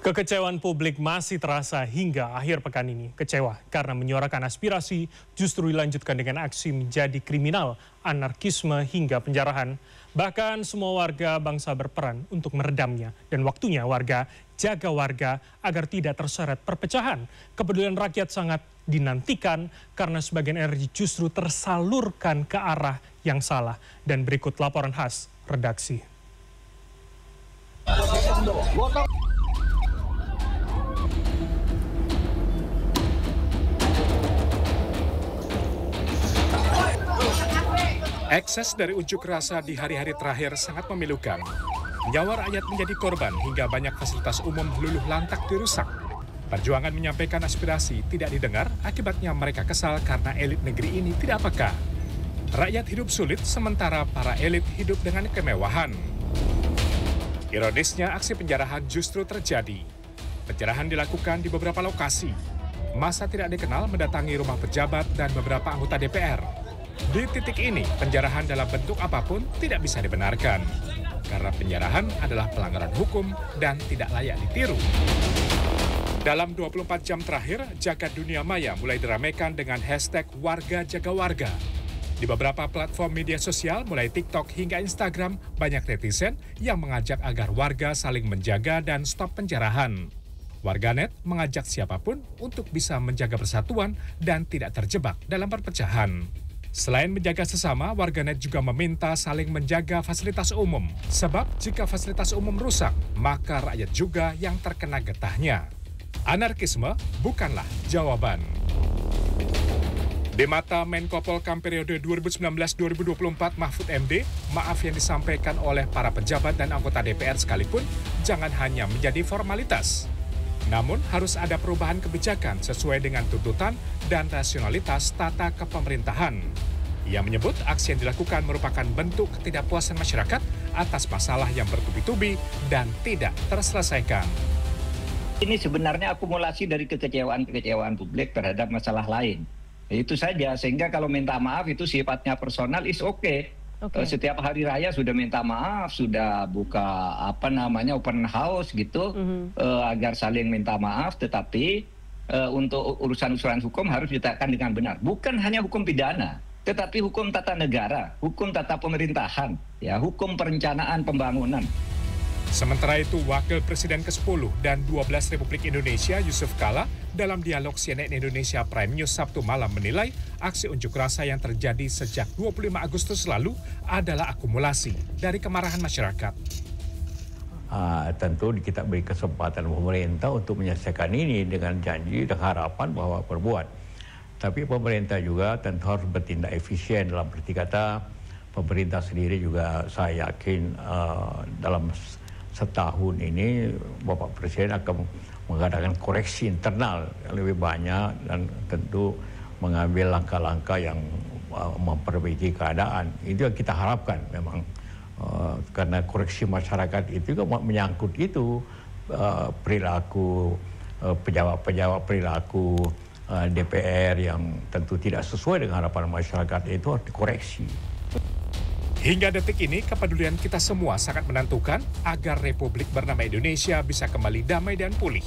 Kekecewaan publik masih terasa hingga akhir pekan ini. Kecewa karena menyuarakan aspirasi justru dilanjutkan dengan aksi menjadi kriminal, anarkisme hingga penjarahan. Bahkan semua warga bangsa berperan untuk meredamnya. Dan waktunya warga jaga warga agar tidak terseret perpecahan. Kepedulian rakyat sangat dinantikan karena sebagian energi justru tersalurkan ke arah yang salah. Dan berikut laporan khas redaksi. Ekses dari unjuk rasa di hari-hari terakhir sangat memilukan. Nyawa rakyat menjadi korban hingga banyak fasilitas umum luluh lantak dirusak. Perjuangan menyampaikan aspirasi tidak didengar, akibatnya mereka kesal karena elit negeri ini tidak peka. Rakyat hidup sulit sementara para elit hidup dengan kemewahan. Ironisnya aksi penjarahan justru terjadi. Penjarahan dilakukan di beberapa lokasi. Masa tidak dikenal mendatangi rumah pejabat dan beberapa anggota DPR. Di titik ini, penjarahan dalam bentuk apapun tidak bisa dibenarkan. Karena penjarahan adalah pelanggaran hukum dan tidak layak ditiru. Dalam 24 jam terakhir, jagat dunia maya mulai diramaikan dengan hashtag warga jaga warga. Di beberapa platform media sosial, mulai TikTok hingga Instagram, banyak netizen yang mengajak agar warga saling menjaga dan stop penjarahan. Warganet mengajak siapapun untuk bisa menjaga persatuan dan tidak terjebak dalam perpecahan. Selain menjaga sesama, warganet juga meminta saling menjaga fasilitas umum. Sebab jika fasilitas umum rusak, maka rakyat juga yang terkena getahnya. Anarkisme bukanlah jawaban. Di mata Menko Polkam periode 2019-2024 Mahfud MD, maaf yang disampaikan oleh para pejabat dan anggota DPR sekalipun jangan hanya menjadi formalitas. Namun harus ada perubahan kebijakan sesuai dengan tuntutan dan rasionalitas tata kepemerintahan. Ia menyebut aksi yang dilakukan merupakan bentuk ketidakpuasan masyarakat atas masalah yang bertubi-tubi dan tidak terselesaikan. Ini sebenarnya akumulasi dari kekecewaan publik terhadap masalah lain. Itu saja, sehingga kalau minta maaf itu sifatnya personal, is okay. Setiap hari raya sudah minta maaf, sudah buka open house gitu, agar saling minta maaf. Tetapi untuk urusan-urusan hukum harus ditegakkan dengan benar. Bukan hanya hukum pidana, tetapi hukum tata negara, hukum tata pemerintahan, ya, hukum perencanaan pembangunan. Sementara itu, Wakil Presiden ke-10 dan 12 Republik Indonesia Yusuf Kala dalam dialog CNN Indonesia Prime News Sabtu malam menilai aksi unjuk rasa yang terjadi sejak 25 Agustus lalu adalah akumulasi dari kemarahan masyarakat. Tentu kita beri kesempatan pemerintah untuk menyelesaikan ini dengan janji dan harapan bahwa berbuat. Tapi pemerintah juga tentu harus bertindak efisien dalam arti kata pemerintah sendiri juga saya yakin dalam setahun ini Bapak Presiden akan mengadakan koreksi internal yang lebih banyak dan tentu mengambil langkah-langkah yang memperbaiki keadaan. Itu yang kita harapkan memang karena koreksi masyarakat itu juga menyangkut itu perilaku pejabat-pejabat perilaku DPR yang tentu tidak sesuai dengan harapan masyarakat itu harus dikoreksi. Hingga detik ini, kepedulian kita semua sangat menentukan agar Republik bernama Indonesia bisa kembali damai dan pulih.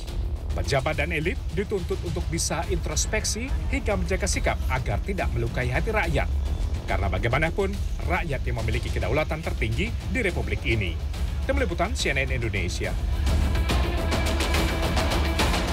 Pejabat dan elit dituntut untuk bisa introspeksi hingga menjaga sikap agar tidak melukai hati rakyat. Karena bagaimanapun, rakyat yang memiliki kedaulatan tertinggi di Republik ini. Tim Liputan CNN Indonesia.